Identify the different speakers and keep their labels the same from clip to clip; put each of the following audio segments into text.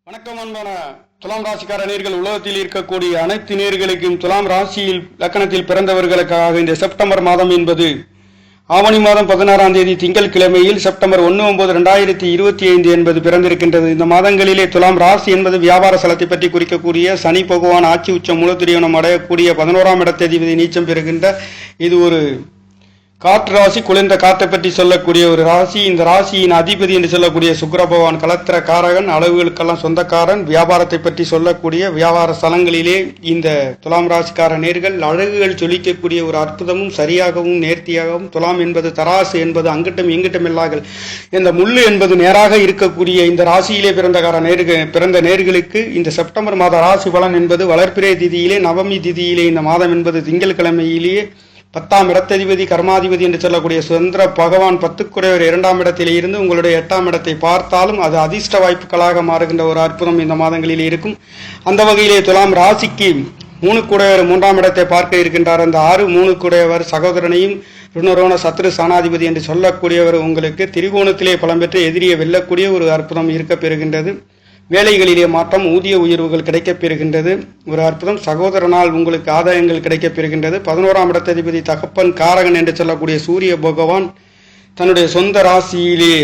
Speaker 1: வணக்கம் அன்பான துலாம் ராசிக்கார நேர்கள். உலகத்தில் இருக்கக்கூடிய அனைத்து நேர்களுக்கும் துலாம் ராசியில் லக்கணத்தில் பிறந்தவர்களுக்காக இந்த செப்டம்பர் மாதம் என்பது ஆவணி மாதம் 16ஆம் தேதி திங்கள் கிழமையில் செப்டம்பர் 1/9/2025 என்பது பிறந்திருக்கின்றது. இந்த மாதங்களிலே துலாம் ராசி என்பது வியாபார ஸ்தலத்தை பற்றி குறிக்கக்கூடிய சனி பகவான் ஆட்சி உச்சம் மூலத்திரியோனம் அடையக்கூடிய 11ஆம் இடத்ததிபதி நீச்சம் பெறுகின்ற இது ஒரு காற்று ராசி, குளிர்ந்த காற்றை பற்றி சொல்லக்கூடிய ஒரு ராசி. இந்த ராசியின் அதிபதி என்று சொல்லக்கூடிய சுக்கிர பகவான் கலத்திர காரகன், அளவுகளுக்கெல்லாம் சொந்தக்காரன். வியாபாரத்தை பற்றி சொல்லக்கூடிய வியாபார ஸ்தலங்களிலே இந்த துலாம் ராசிக்கார நேர்கள் அழகுகள் சொல்லிக்கக்கூடிய ஒரு அற்புதமும் சரியாகவும் நேர்த்தியாகவும். துலாம் என்பது தராசு என்பது அங்கிட்டும் இங்கிட்டும் இல்லாமல் இந்த முள்ளு என்பது நேராக இருக்கக்கூடிய இந்த ராசியிலே பிறந்த நேர்களுக்கு இந்த செப்டம்பர் மாத ராசி பலன் என்பது வளர்ப்பிறை திதியிலே நவமி திதியிலே இந்த மாதம் என்பது திங்கள் கிழமையிலேயே 10ஆம் இடத்ததிபதி கர்மாதிபதி என்று சொல்லக்கூடிய சுதந்திர பகவான் 10க்குடையவர் 2ஆம் இடத்திலே இருந்து உங்களுடைய 8ஆம் இடத்தை பார்த்தாலும் அது அதிர்ஷ்ட வாய்ப்புகளாக மாறுகின்ற ஒரு அற்புதம் இந்த மாதங்களில் இருக்கும். அந்த வகையிலே துலாம் ராசிக்கு 3க்குடையவர் 3ஆம் இடத்தை பார்க்க இருக்கின்றார். அந்த 6 சகோதரனையும் ருணரோண சத்ரு சாணாதிபதி என்று சொல்லக்கூடியவர் உங்களுக்கு திரிகோணத்திலே பலம் பெற்று எதிரியை வெல்லக்கூடிய ஒரு அற்புதம் இருக்க பெறுகின்றது. வேலைகளிலே மாற்றம், ஊதிய உயர்வுகள் கிடைக்கப் பெறுகின்றது. ஒரு அற்புதம். சகோதரனால் உங்களுக்கு ஆதாயங்கள் கிடைக்கப் பெறுகின்றது. 11ஆம் இடத்ததிபதி தகப்பன் காரகன் என்று சொல்லக்கூடிய சூரிய பகவான் தன்னுடைய சொந்த ராசியிலே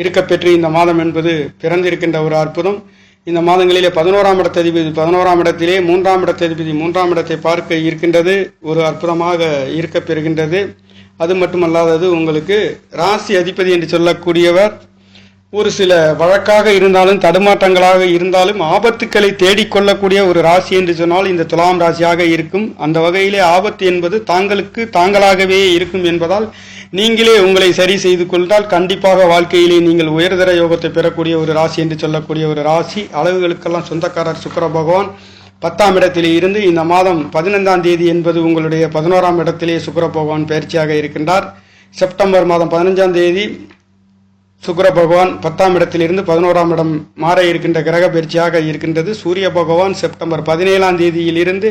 Speaker 1: இருக்கப்பெற்று இந்த மாதம் என்பது பிறந்திருக்கின்ற ஒரு அற்புதம். இந்த மாதங்களிலே 11ஆம் இடத்ததிபதி 11ஆம் இடத்திலே 3ஆம் இடத்ததிபதி 3ஆம் இடத்தை பார்க்க இருக்கின்றது. ஒரு அற்புதமாக இருக்கப் பெறுகின்றது. அது மட்டுமல்லாதது உங்களுக்கு ராசி அதிபதி என்று சொல்லக்கூடியவர் ஒரு சில வழக்காக இருந்தாலும் தடுமாற்றங்களாக இருந்தாலும் ஆபத்துக்களை தேடிக்கொள்ளக்கூடிய ஒரு ராசி என்று சொன்னால் இந்த துலாம் ராசியாக இருக்கும். அந்த வகையிலே ஆபத்து என்பது தாங்களாகவே இருக்கும் என்பதால் நீங்களே உங்களை சரி செய்து கொண்டால் கண்டிப்பாக வாழ்க்கையிலே நீங்கள் உயர்தர யோகத்தை பெறக்கூடிய ஒரு ராசி என்று சொல்லக்கூடிய ஒரு ராசி. அளவுகளுக்கெல்லாம் சொந்தக்காரர் சுக்கிர பகவான் 10ஆம் இடத்திலே இருந்து இந்த மாதம் 15ஆம் தேதி என்பது உங்களுடைய 11ஆம் இடத்திலே சுக்கிர பகவான் பயிற்சியாக இருக்கின்றார். செப்டம்பர் மாதம் 15ஆம் தேதி சுக்கிர பகவான் 10ஆம் இடத்திலிருந்து 11ஆம் இடம் மாற இருக்கின்ற கிரக பயிற்சியாக இருக்கின்றது. சூரிய பகவான் செப்டம்பர் 17ஆம் தேதியிலிருந்து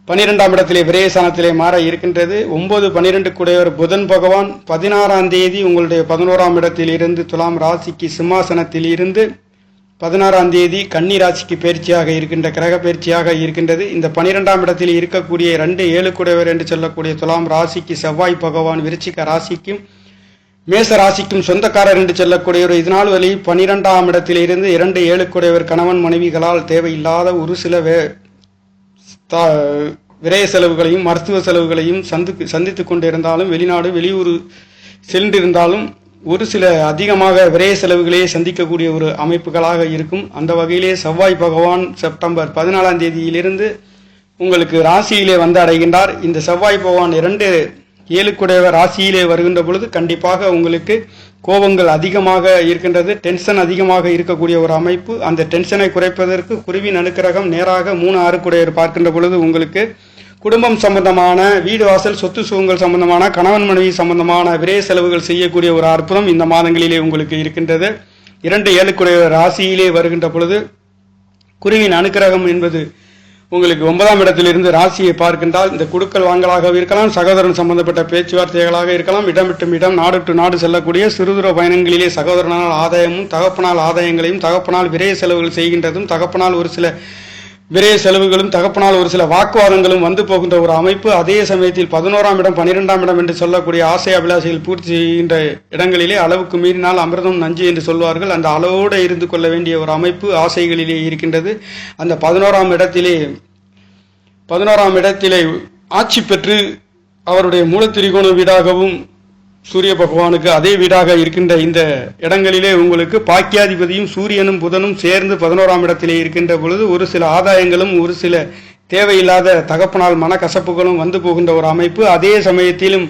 Speaker 1: 12ஆம் இடத்திலே விரயஸ்தானத்திலே மாற இருக்கின்றது. 9-12 கூடையவர் புதன் பகவான் 16ஆம் தேதி உங்களுடைய 11ஆம் இடத்தில் இருந்து துலாம் ராசிக்கு சிம்மாசனத்தில் இருந்து 16ஆம் தேதி கன்னி ராசிக்கு பயிற்சியாக இருக்கின்ற கிரக பயிற்சியாக இருக்கின்றது. இந்த 12ஆம் இடத்தில் இருக்கக்கூடிய 2-7 கூடையவர் என்று சொல்லக்கூடிய துலாம் ராசிக்கு செவ்வாய் பகவான் விருச்சிக ராசிக்கும் மேச ராசிக்கும் சொந்தக்காரர் என்று சொல்லக்கூடியவர் இதனால் வழி 12ஆம் இடத்திலிருந்து 2-7 கூடையவர் கணவன் மனைவிகளால் தேவையில்லாத ஒரு சில விரய செலவுகளையும் மருத்துவ செலவுகளையும் சந்தித்துக் கொண்டிருந்தாலும் வெளிநாடு வெளியூர் சென்றிருந்தாலும் ஒரு சில அதிகமாக விரய செலவுகளையே சந்திக்கக்கூடிய ஒரு அமைப்புகளாக இருக்கும். அந்த வகையிலே செவ்வாய் பகவான் செப்டம்பர் 14ஆம் தேதியிலிருந்து உங்களுக்கு ராசியிலே வந்து அடைகின்றார். இந்த செவ்வாய் பகவான் 2-7 கூடையவர் ராசியிலே வருகின்ற பொழுது கண்டிப்பாக உங்களுக்கு கோபங்கள் அதிகமாக இருக்கின்றது. டென்ஷன் அதிகமாக இருக்கக்கூடிய ஒரு அமைப்பு. அந்த டென்ஷனை குறைப்பதற்கு குருவின் அனுக்கிரகம் நேராக 3-6 கூடையவர் பார்க்கின்ற பொழுது உங்களுக்கு குடும்பம் சம்பந்தமான வீடு வாசல் சொத்து சுகங்கள் சம்பந்தமான கணவன் மனைவி சம்பந்தமான விரய செலவுகள் செய்யக்கூடிய ஒரு அற்புதம் இந்த மாதங்களிலே உங்களுக்கு இருக்கின்றது. 2-7 கூடையவர் ராசியிலே வருகின்ற பொழுது குருவின் அனுக்கிரகம் என்பது உங்களுக்கு 9ஆம் இடத்திலிருந்து ராசியை பார்க்கின்றால் இந்த குடுக்கல் வாங்கலாக இருக்கலாம், சகோதரன் சம்பந்தப்பட்ட பேச்சுவார்த்தைகளாக இருக்கலாம், இடம் விட்டு இடம் நாடு டு நாடு செல்லக்கூடிய சிறுதூர பயணங்களிலே சகோதரனால் ஆதாயமும் தகப்பனால் ஆதாயங்களையும் தகப்பனால் விரய செலவுகள் செய்கின்றதும் தகப்பனால் ஒரு சில விரய செலவுகளும் தகப்பனால் ஒரு சில வாக்குவாதங்களும் வந்து போகின்ற ஒரு அமைப்பு. அதே சமயத்தில் 11ஆம் இடம் 12ஆம் இடம் என்று சொல்லக்கூடிய ஆசை அபிலாஷைகள் பூர்த்தி செய்கின்ற இடங்களிலே அளவுக்கு மீறினால் அமிர்தம் நஞ்சு என்று சொல்வார்கள். அந்த அளவோடு இருந்து கொள்ள வேண்டிய ஒரு அமைப்பு ஆசைகளிலே இருக்கின்றது. அந்த 11ஆம் இடத்திலே ஆட்சி பெற்று அவருடைய மூலத்திரிகோண வீடாகவும் சூரிய பகவானுக்கு அதே வீடாக இருக்கின்ற இந்த இடங்களிலே உங்களுக்கு பாக்கியாதிபதியும் சூரியனும் புதனும் சேர்ந்து 11ஆம் இடத்திலே இருக்கின்ற பொழுது ஒரு சில ஆதாயங்களும் ஒரு சில தேவையில்லாத தகப்பனால் மனக்கசப்புகளும் வந்து போகின்ற ஒரு அமைப்பு. அதே சமயத்திலும்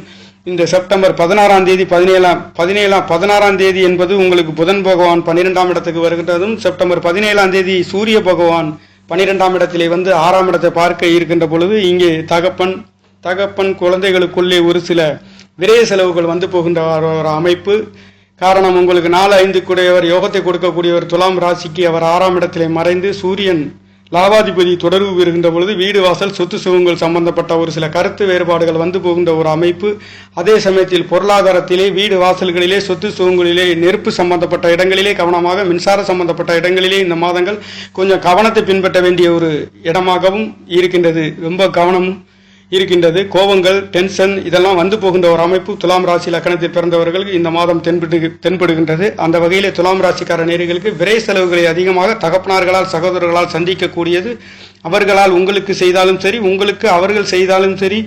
Speaker 1: இந்த செப்டம்பர் 16ஆம் தேதி 16ஆம் தேதி என்பது உங்களுக்கு புதன் பகவான் 12ஆம் இடத்துக்கு வருகின்றதும் செப்டம்பர் 17ஆம் தேதி சூரிய பகவான் 12ஆம் இடத்திலே வந்து 6ஆம் இடத்தை பார்க்க இருக்கின்ற பொழுது இங்கே தகப்பன் குழந்தைகளுக்குள்ளே ஒரு சில விரய செலவுகள் வந்து போகின்ற ஒரு அமைப்பு. காரணம் உங்களுக்கு 4-5 கூடையவர் யோகத்தை கொடுக்கக்கூடியவர் துலாம் ராசிக்கு அவர் 6ஆம் இடத்திலே மறைந்து சூரியன் லாபாதிபதி தொடர்பு பெறுகின்ற பொழுது வீடு வாசல் சொத்து சுகங்கள் சம்பந்தப்பட்ட ஒரு சில கருத்து வேறுபாடுகள் வந்து போகின்ற ஒரு அமைப்பு. அதே சமயத்தில் பொருளாதாரத்திலே வீடு வாசல்களிலே சொத்து சுகங்களிலே நெருப்பு சம்பந்தப்பட்ட இடங்களிலே கவனமாக, மின்சார சம்பந்தப்பட்ட இடங்களிலே இந்த மாதங்கள் கொஞ்சம் கவனத்தை பின்பற்ற வேண்டிய ஒரு இடமாகவும் இருக்கின்றது. ரொம்ப கவனமும் இருக்கின்றது. கோபங்கள், டென்ஷன் இதெல்லாம் வந்து போகின்ற ஒரு அமைப்பு துலாம் ராசி லக்கணத்தில் பிறந்தவர்களுக்கு இந்த மாதம் தென்படுகின்றது. அந்த வகையிலே துலாம் ராசிக்கார நேயர்களுக்கு விரை செலவுகளை அதிகமாக தகப்பனார்களால் சகோதரர்களால் சந்திக்கக்கூடியது. அவர்களால் உங்களுக்கு செய்தாலும் சரி, உங்களுக்கு அவர்கள் செய்தாலும் சரி,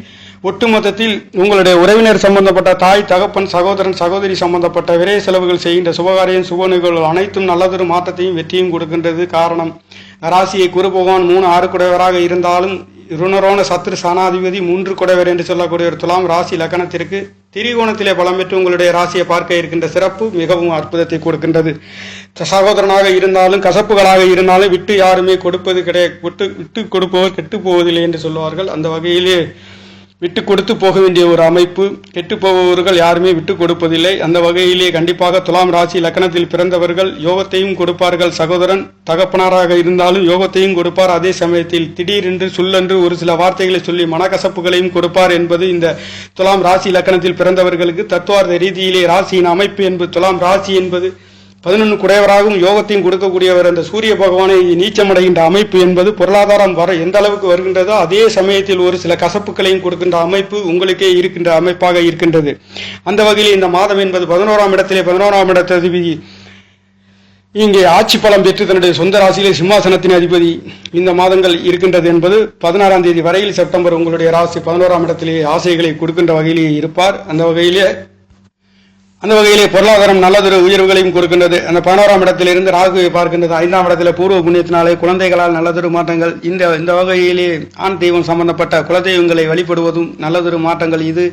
Speaker 1: ஒட்டுமொத்தத்தில் உங்களுடைய உறவினர் சம்பந்தப்பட்ட தாய், தகப்பன், சகோதரன், சகோதரி சம்பந்தப்பட்ட விரை செலவுகள் செய்கின்ற சுபகாரியம், சுப நிகழ்வுகள் அனைத்தும் நல்லதொரு மாற்றத்தையும் வெற்றியும் கொடுக்கின்றது. காரணம், ராசியை குரு பகவான் 3 6 குடையவராக இருந்தாலும் ருணரோண சத்ரு சானாதிபதி 3 குடைவர் என்று சொல்லக்கூடிய ஒரு துலாம் ராசி லக்கணத்திற்கு திரிகோணத்திலே பலம் பெற்று உங்களுடைய ராசியை பார்க்க இருக்கின்ற சிறப்பு மிகவும் அற்புதத்தை கொடுக்கின்றது. சகோதரனாக இருந்தாலும் கசப்புகளாக இருந்தாலும் விட்டு யாருமே கொடுப்பது விட்டு கொடுப்பவர் கெட்டு போவதில்லை என்று சொல்லுவார்கள். அந்த வகையிலே விட்டு கொடுத்து போக வேண்டிய ஒரு அமைப்பு. கெட்டு போபவர்கள் யாருமே விட்டு கொடுப்பதில்லை. அந்த வகையிலே கண்டிப்பாக துலாம் ராசி லக்கணத்தில் பிறந்தவர்கள் யோகத்தையும் கொடுப்பார்கள். சகோதரன் தகப்பனாராக இருந்தாலும் யோகத்தையும் கொடுப்பார். அதே சமயத்தில் திடீரென்று சொல்லென்று ஒரு சில வார்த்தைகளை சொல்லி மனக்கசப்புகளையும் கொடுப்பார் என்பது இந்த துலாம் ராசி லக்கணத்தில் பிறந்தவர்களுக்கு தத்துவார்த்த ரீதியிலே ராசியின் அமைப்பு என்பது துலாம் ராசி என்பது 11 குடையவராகவும் யோகத்தையும் கொடுக்கக்கூடியவர். அந்த சூரிய பகவானை நீச்சமடைகின்ற அமைப்பு என்பது பொருளாதாரம் வர எந்த அளவுக்கு வருகின்றதோ அதே சமயத்தில் ஒரு சில கசப்புகளையும் கொடுக்கின்ற அமைப்பு உங்களுக்கே இருக்கின்ற அமைப்பாக இருக்கின்றது. அந்த வகையில் இந்த மாதம் என்பது 11ஆம் இடத்திலே 11ஆம் இடத்ததிபதி இங்கே ஆட்சி பலம் பெற்று தன்னுடைய சொந்த ராசியிலே சிம்மாசனத்தின் அதிபதி இந்த மாதங்கள் இருக்கின்றது என்பது 16ஆம் தேதி வரையில் செப்டம்பர் உங்களுடைய ராசி 11ஆம் இடத்திலே ஆசைகளை கொடுக்கின்ற வகையிலே இருப்பார். அந்த வகையிலே பொருளாதாரம் நல்லதொரு உயர்வுகளையும் கொடுக்கின்றது. அந்த 11ஆம் இடத்திலிருந்து ராகுவை பார்க்கின்றது. 5ஆம் இடத்துல பூர்வ புண்ணியத்தினாலே குழந்தைகளால் நல்லதொரு மாற்றங்கள். இந்த வகையிலே ஆண் தெய்வம் சம்பந்தப்பட்ட குலதெய்வங்களை வழிபடுவதும் நல்லதொரு மாற்றங்கள். இது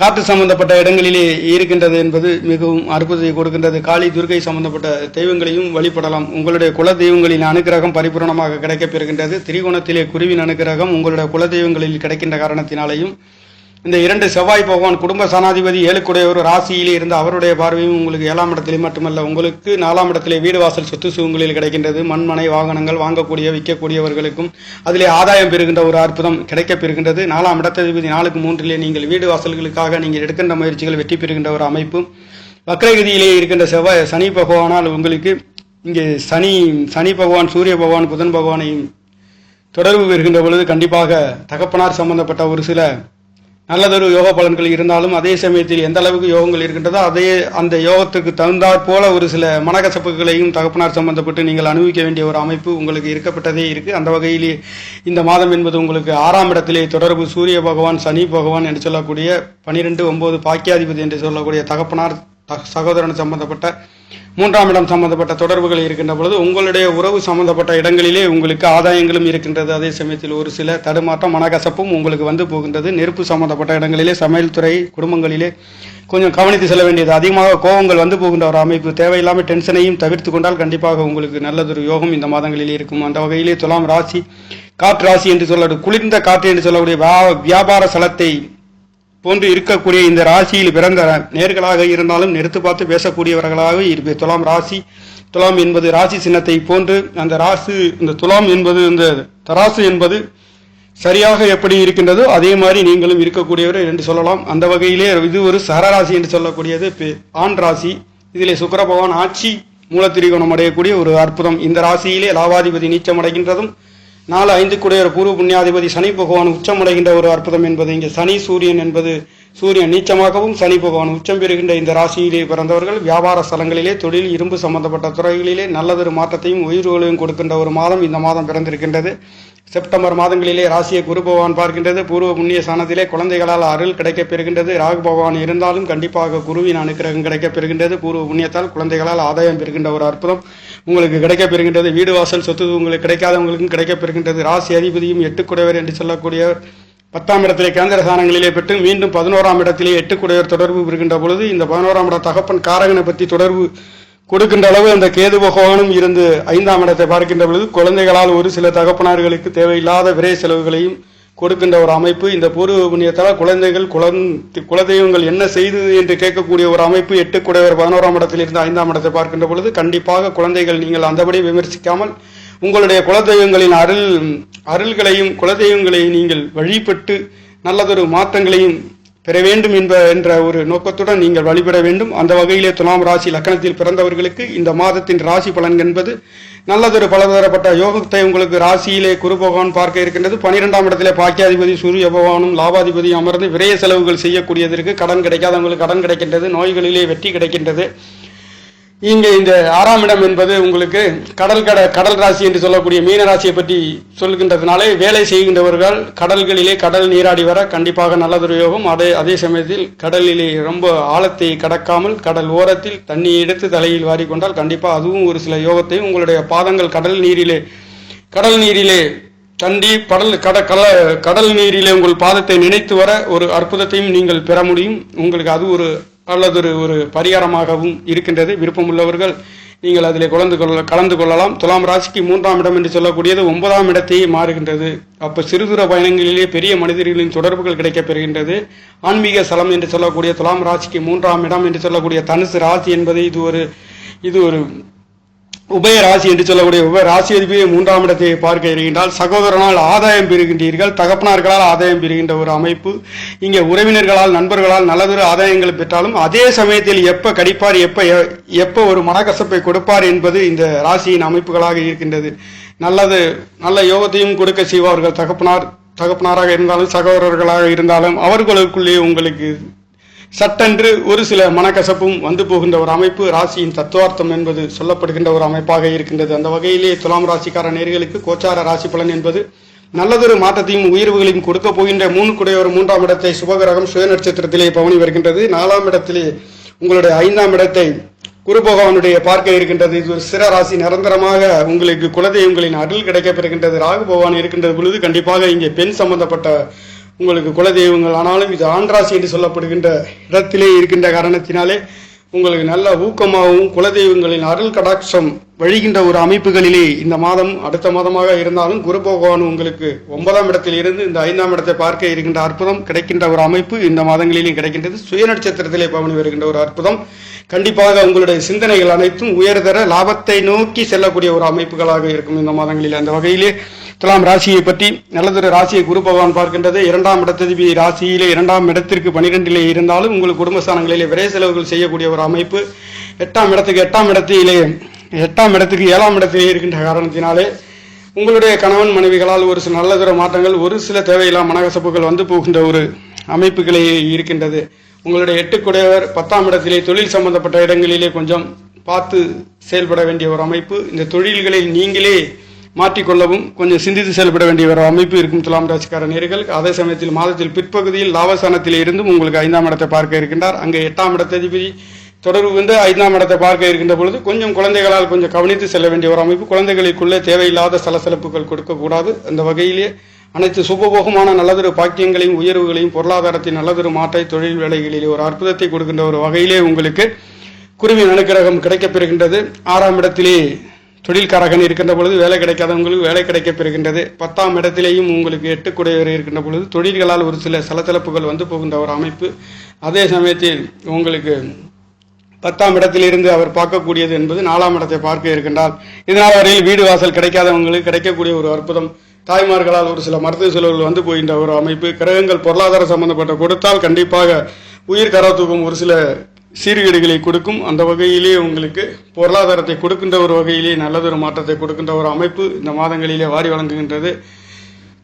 Speaker 1: காற்று சம்பந்தப்பட்ட இடங்களிலே இருக்கின்றது என்பது மிகவும் அற்புதத்தை கொடுக்கின்றது. காளி, துர்கை சம்பந்தப்பட்ட தெய்வங்களையும் வழிபடலாம். உங்களுடைய குல தெய்வங்களின் அனுகிரகம் பரிபூர்ணமாக கிடைக்கப் பெறுகின்றது. திரிகோணத்திலே குருவின் அனுகிரகம் உங்களுடைய குல தெய்வங்களில் கிடைக்கின்ற காரணத்தினாலேயும் இந்த 2 செவ்வாய் பகவான் குடும்ப சனாதிபதி 7 குடையவர் ராசியிலே இருந்து அவருடைய பார்வையும் உங்களுக்கு 7ஆம் இடத்திலே மட்டுமல்ல உங்களுக்கு 4ஆம் இடத்திலே வீடு வாசல் சொத்து சுகங்களில் கிடைக்கின்றது. மண்மனை வாகனங்கள் வாங்கக்கூடிய விற்கக்கூடியவர்களுக்கும் அதிலே ஆதாயம் பெறுகின்ற ஒரு அற்புதம் கிடைக்கப் பெறுகின்றது. 4ஆம் இடத்ததிபதி 4க்கு 3லே நீங்கள் வீடு வாசல்களுக்காக நீங்கள் எடுக்கின்ற முயற்சிகள் வெற்றி பெறுகின்ற ஒரு அமைப்பு. வக்ரகதியிலே இருக்கின்ற சனி பகவானால் உங்களுக்கு இங்கே சனி பகவான், சூரிய பகவான், புதன் பகவானையும் தொடர்பு பெறுகின்ற பொழுது கண்டிப்பாக தகப்பனார் சம்பந்தப்பட்ட ஒரு சில நல்லதொரு யோக பலன்கள் இருந்தாலும் அதே சமயத்தில் எந்த அளவுக்கு யோகங்கள் இருக்கின்றதோ அந்த யோகத்துக்கு தகுந்தாற் போல ஒரு சில மனக்கசப்புகளையும் தகப்பனார் சம்பந்தப்பட்டு நீங்கள் அனுபவிக்க வேண்டிய ஒரு அமைப்பு உங்களுக்கு இருக்கப்பட்டதே இருக்கு. அந்த வகையிலே இந்த மாதம் என்பது உங்களுக்கு 6ஆம் இடத்திலே தொடர்பு சூரிய பகவான், சனி பகவான் என்று சொல்லக்கூடிய 12 9 பாக்கியாதிபதி என்று சொல்லக்கூடிய தகப்பனார் சகோதரன் சம்பந்தப்பட்ட 3ஆம் இடம் சம்பந்தப்பட்ட தொடர்புகள் இருக்கின்ற பொழுது உங்களுடைய உறவு சம்பந்தப்பட்ட இடங்களிலே உங்களுக்கு ஆதாயங்களும் இருக்கின்றது. அதே சமயத்தில் ஒரு சில தடுமாற்றம், மனக்கசப்பும் உங்களுக்கு வந்து போகின்றது. நெருப்பு சம்பந்தப்பட்ட இடங்களிலே, சமையல் துறை, குடும்பங்களிலே கொஞ்சம் கவனித்து செல்ல வேண்டியது. அதிகமாக கோபங்கள் வந்து போகின்ற ஒரு அமைப்பு. தேவையில்லாமல் டென்ஷனையும் தவிர்த்து கொண்டால் கண்டிப்பாக உங்களுக்கு நல்லதொரு யோகம் இந்த மாதங்களிலே இருக்கும். அந்த வகையிலே துலாம் ராசி காற்று ராசி என்று சொல்லக்கூடிய குளிர்ந்த காற்று என்று சொல்லக்கூடிய வியாபார சலத்தை போன்று இருக்கக்கூடிய இந்த ராசியில் பிறந்த நேர்களாக இருந்தாலும் நிறுத்து பார்த்து பேசக்கூடியவர்களாக இருப்பது துலாம் ராசி. துலாம் என்பது ராசி சின்னத்தை போன்று அந்த இந்த துலாம் என்பது இந்த தராசு என்பது சரியாக எப்படி இருக்கின்றதோ அதே மாதிரி நீங்களும் இருக்கக்கூடியவர் என்று சொல்லலாம். அந்த வகையிலே இது ஒரு சரராசி என்று சொல்லக்கூடியது ஆண் ராசி. இதிலே சுக்கிர பகவான் ஆட்சி மூலத்திரிகோணம் அடையக்கூடிய ஒரு அற்புதம். இந்த ராசியிலே லாபாதிபதி நீச்சம் அடைகின்றதும் 4 5 குடையவர் பூர்வ புண்ணியாதிபதி சனி பகவான் உச்சமடைகின்ற ஒரு அற்புதம் என்பது இங்கே சனி சூரியன் என்பது சூரியன் நீச்சமாகவும் சனி பகவான் உச்சம் பெறுகின்ற இந்த ராசியிலே பிறந்தவர்கள் வியாபார ஸ்தலங்களிலே, தொழில், இரும்பு சம்பந்தப்பட்ட துறைகளிலே நல்லதொரு மாற்றத்தையும் உயிர்களையும் கொடுக்கின்ற ஒரு மாதம் இந்த மாதம் பிறந்திருக்கின்றது. செப்டம்பர் மாதங்களிலே ராசியை குரு பகவான் பார்க்கின்றது. பூர்வ புண்ணிய ஸ்தானத்திலே குழந்தைகளால் அருள் கிடைக்கப் பெறுகின்றது. ராகு பகவான் இருந்தாலும் கண்டிப்பாக குருவின் அனுக்கிரகம் கிடைக்கப் பெறுகின்றது. பூர்வ புண்ணியத்தால் குழந்தைகளால் ஆதாயம் பெறுகின்ற ஒரு அற்புதம் உங்களுக்கு கிடைக்கப் பெறுகின்றது. வீடு வாசல் சொத்து உங்களுக்கு கிடைக்காதவங்களுக்கும் கிடைக்கப் பெறுகின்றது. ராசி அதிபதியும் 8 குடையவர் என்று சொல்லக்கூடியவர் 10ஆம் இடத்திலே கேந்திர ஸ்தானங்களிலே பெற்று மீண்டும் 11ஆம் இடத்திலே 8 குடையவர் தொடர்பு பெறுகின்ற பொழுது இந்த 11ஆம் இட தகப்பன் காரகனை பற்றி தொடர்பு கொடுக்கின்ற அளவு அந்த கேது பகவானும் இருந்து 5ஆம் இடத்தை பார்க்கின்ற பொழுது குழந்தைகளால் ஒரு சில தகப்பனார்களுக்கு தேவையில்லாத விரை செலவுகளையும் கொடுக்கின்ற ஒரு அமைப்பு. இந்த பூர்வ புண்ணியத்தால் குலதெய்வங்கள் என்ன செய்தது என்று கேட்கக்கூடிய ஒரு அமைப்பு. 8 குடையவர் 11ஆம் இடத்தில் இருந்து 5ஆம் இடத்தை பார்க்கின்ற பொழுது கண்டிப்பாக குழந்தைகள் நீங்கள் அந்தபடி விமர்சிக்காமல் உங்களுடைய குலதெய்வங்களின் அருள்களையும் குலதெய்வங்களையும் நீங்கள் வழிபட்டு நல்லதொரு மாற்றங்களையும் பெற வேண்டும் என்ற ஒரு நோக்கத்துடன் நீங்கள் வழிபட வேண்டும். அந்த வகையிலே துலாம் ராசி லக்கணத்தில் பிறந்தவர்களுக்கு இந்த மாதத்தின் ராசி பலன் என்பது நல்லதொரு பலதரப்பட்ட யோகத்தை உங்களுக்கு ராசியிலே குரு பகவான் பார்க்க இருக்கின்றது. 12ஆம் இடத்திலே பாக்கியாதிபதி சூரிய பகவானும் லாபாதிபதி அமர்ந்து விரைய செலவுகள் செய்யக்கூடியதற்கு கடன் கிடைக்காதவங்களுக்கு கடன் கிடைக்கின்றது, நோய்களிலே வெற்றி கிடைக்கின்றது. இங்கே இந்த 6ஆம் இடம் என்பது உங்களுக்கு கடல் ராசி என்று சொல்லக்கூடிய மீன ராசியை பற்றி சொல்கின்றதுனாலே வேலை செய்கின்றவர்கள் கடல்களிலே கடல் நீராடி வர கண்டிப்பாக நல்லதொரு யோகம். அதே சமயத்தில் கடலிலே ரொம்ப ஆழத்தை கடக்காமல் கடல் ஓரத்தில் தண்ணி எடுத்து தலையில் வாரிக்கொண்டால் கண்டிப்பாக அதுவும் ஒரு சில யோகத்தையும் உங்களுடைய பாதங்கள் கடல் நீரிலே தண்டி கடல் நீரிலே உங்கள் பாதத்தை நினைத்து வர ஒரு அற்புதத்தையும் நீங்கள் பெற முடியும். உங்களுக்கு அது ஒரு அல்லது பரிகாரமாகவும் இருக்கின்றது. விருப்பமுள்ளவர்கள் நீங்கள் அதில் கலந்து கொள்ளலாம். துலாம் ராசிக்கு 3ஆம் இடம் என்று சொல்லக்கூடியது 9ஆம் இடத்தையே மாறுகின்றது. அப்போ சிறுதூர பயணங்களிலே பெரிய மனிதர்களின் தொடர்புகள் கிடைக்கப் பெறுகின்றது. ஆன்மீக ஸ்தலம் என்று சொல்லக்கூடிய துலாம் ராசிக்கு 3ஆம் இடம் என்று சொல்லக்கூடிய தனுசு ராசி என்பது இது ஒரு உபய ராசி என்று சொல்லக்கூடிய உபய ராசி அதிபதியை 3ஆம் இடத்தை பார்க்க இருக்கின்றால் சகோதரனால் ஆதாயம் பெறுகின்றீர்கள், தகப்பனார்களால் ஆதாயம் பெறுகின்ற ஒரு அமைப்பு. இங்கே உறவினர்களால் நண்பர்களால் நல்லதொரு ஆதாயங்கள் பெற்றாலும் அதே சமயத்தில் எப்ப கடிப்பார் எப்ப ஒரு மனக்கசப்பை கொடுப்பார் என்பது இந்த ராசியின் அமைப்புகளாக இருக்கின்றது. நல்ல யோகத்தையும் கொடுக்க செய்வார்கள். தகப்பனாராக இருந்தாலும் சகோதரர்களாக இருந்தாலும் அவர்களுக்குள்ளே உங்களுக்கு சட்டென்று ஒரு சில மனக்கசப்பும் வந்து போகின்ற ஒரு அமைப்பு ராசியின் தத்துவார்த்தம் என்பது சொல்லப்படுகின்ற ஒரு அமைப்பாக இருக்கின்றது. அந்த வகையிலே துலாம் ராசிக்கார நேயர்களுக்கு கோச்சார ராசி பலன் என்பது நல்லதொரு மாற்றத்தையும் உயர்வுகளையும் கொடுக்க போகின்ற 3ஆம் இடத்தை சுபகிரகம் சுய நட்சத்திரத்திலே பவனி வருகின்றது. 4ஆம் இடத்திலே உங்களுடைய 5ஆம் இடத்தை குரு பகவானுடைய பார்க்க இருக்கின்றது. இது ஒரு சிற ராசி. நிரந்தரமாக உங்களுக்கு குலதெய்வங்களின் அருள் கிடைக்கப் பெறுகின்றது. ராகு பகவான் இருக்கின்ற பொழுது கண்டிப்பாக இங்கே பெண் சம்பந்தப்பட்ட உங்களுக்கு குலதெய்வங்கள் ஆனாலும் இது ஆண் ராசி என்று சொல்லப்படுகின்ற இடத்திலே இருக்கின்ற காரணத்தினாலே உங்களுக்கு நல்ல ஊக்கமாகவும் குலதெய்வங்களின் அருள் கடாட்சம் வழிகின்ற ஒரு அமைப்புகளிலே இந்த மாதம் அடுத்த மாதமாக இருந்தாலும் குரு பகவான் உங்களுக்கு 9ஆம் இடத்தில் இருந்து இந்த 5ஆம் இடத்தை பார்க்க இருக்கின்ற அற்புதம் கிடைக்கின்ற ஒரு அமைப்பு இந்த மாதங்களிலும் கிடைக்கின்றது. சுய நட்சத்திரத்திலே பவனி வருகின்ற ஒரு அற்புதம் கண்டிப்பாக உங்களுடைய சிந்தனைகள் அனைத்தும் உயர்தர லாபத்தை நோக்கி செல்லக்கூடிய ஒரு அமைப்புகளாக இருக்கும் இந்த மாதங்களில். அந்த வகையிலே துலாம் ராசியை பற்றி நல்லதொரு ராசியை குரு பகவான் பார்க்கின்றது. 2ஆம் இடத்ததிபதி ராசியிலே 2ஆம் இடத்திற்கு 12 இருந்தாலும் உங்களுக்கு குடும்பஸ்தானங்களிலே விரை செலவுகள் செய்யக்கூடிய ஒரு அமைப்பு. 8ஆம் இடத்துக்கு 7ஆம் இடத்திலே இருக்கின்ற காரணத்தினாலே உங்களுடைய கணவன் மனைவிகளால் ஒரு சில நல்லதொரு மாற்றங்கள் ஒரு சில தேவையில்லா மனக்கசப்புகள் வந்து போகின்ற ஒரு அமைப்புகளே இருக்கின்றது. உங்களுடைய 8 குடையவர் 10ஆம் இடத்திலே தொழில் சம்பந்தப்பட்ட இடங்களிலே கொஞ்சம் பார்த்து செயல்பட வேண்டிய ஒரு அமைப்பு. இந்த தொழில்களை நீங்களே மாற்றிக்கொள்ளவும் கொஞ்சம் சிந்தித்து செயல்பட வேண்டிய ஒரு அமைப்பு இருக்கும் துலாம் ராசிக்கார நேயர்கள். அதே சமயத்தில் மாதத்தில் பிற்பகுதியில் லாபஸ்தானத்தில் இருந்தும் உங்களுக்கு 5ஆம் இடத்தை பார்க்க இருக்கின்றார். அங்கே 8ஆம் இடத்ததிபதி தொடர்பு வந்து 5ஆம் இடத்தை பார்க்க இருக்கின்ற பொழுது கொஞ்சம் குழந்தைகளால் கொஞ்சம் கவனித்து செல்ல வேண்டிய ஒரு அமைப்பு. குழந்தைகளுக்குள்ளே தேவையில்லாத சலசலப்புகள் கொடுக்கக்கூடாது. அந்த வகையிலே அனைத்து சுபபோகமான நல்லதொரு பாக்கியங்களையும் உயர்வுகளையும் பொருளாதாரத்தின் நல்லதொரு மாற்றை தொழில் வேலைகளிலே ஒரு அற்புதத்தை கொடுக்கின்ற ஒரு வகையிலே உங்களுக்கு குருவின் அனுக்கிரகம் கிடைக்கப் பெறுகின்றது. 6ஆம் இடத்திலே தொழில்காரகன் இருக்கின்ற பொழுது வேலை கிடைக்காதவங்களுக்கு வேலை கிடைக்கப் பெறுகின்றது. 10ஆம் இடத்திலேயும் உங்களுக்கு 8 குடையவர் இருக்கின்ற பொழுது தொழில்களால் ஒரு சில சலசலப்புகள் வந்து போகின்ற ஒரு அமைப்பு. அதே சமயத்தில் உங்களுக்கு 10ஆம் இடத்திலிருந்து அவர் பார்க்கக்கூடியது என்பது 4ஆம் இடத்தை பார்க்க இருக்கின்றார். இதனால் வரையில் வீடு வாசல் கிடைக்காதவங்களுக்கு கிடைக்கக்கூடிய ஒரு அற்புதம். தாய்மார்களால் ஒரு சில மருத்துவ செலவுகள் வந்து போகின்ற ஒரு அமைப்பு. கிரகங்கள் பொருளாதார சம்பந்தப்பட்ட கொடுத்தால் கண்டிப்பாக உயிர் கரத்துக்கும் ஒரு சில சீர்கேடுகளை கொடுக்கும். அந்த வகையிலே உங்களுக்கு பொருளாதாரத்தை கொடுக்கின்ற ஒரு வகையிலே நல்லதொரு மாற்றத்தை கொடுக்கின்ற ஒரு அமைப்பு இந்த மாதங்களிலே வாரி வழங்குகின்றது.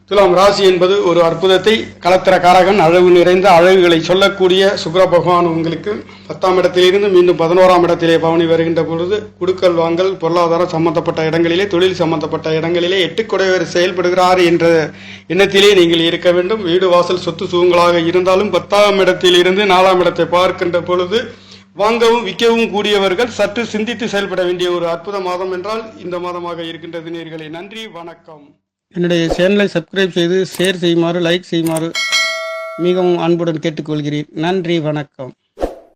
Speaker 1: துலாம் ராசி என்பது ஒரு அற்புதத்தை கலத்திர காரகன் அழகு நிறைந்த அழகுகளை சொல்லக்கூடிய சுக்கிர பகவான் உங்களுக்கு 10ஆம் இடத்திலிருந்து மீண்டும் 11ஆம் இடத்திலே பவனி வருகின்ற பொழுது குடுக்கல் வாங்கல் பொருளாதாரம் சம்பந்தப்பட்ட இடங்களிலே தொழில் சம்பந்தப்பட்ட இடங்களிலே 8 குடையவர் செயல்படுகிறார் என்ற எண்ணத்திலே நீங்கள் இருக்க வேண்டும். வீடு வாசல் சொத்து சுகங்களாக இருந்தாலும் 10ஆம் இடத்திலிருந்து 4ஆம் இடத்தை பார்க்கின்ற பொழுது வாங்கவும் விற்கவும் கூடியவர்கள் சற்று சிந்தித்து செயல்பட வேண்டிய ஒரு அற்புத மாதம் என்றால் இந்த மாதமாக இருக்கின்றது நேயர்களே. நன்றி, வணக்கம். என்னுடைய சேனலை சப்ஸ்கிரைப் செய்து ஷேர் செய்யுமாறு லைக் செய்யுமாறு மிகவும் அன்புடன் கேட்டுக்கொள்கிறேன். நன்றி, வணக்கம்.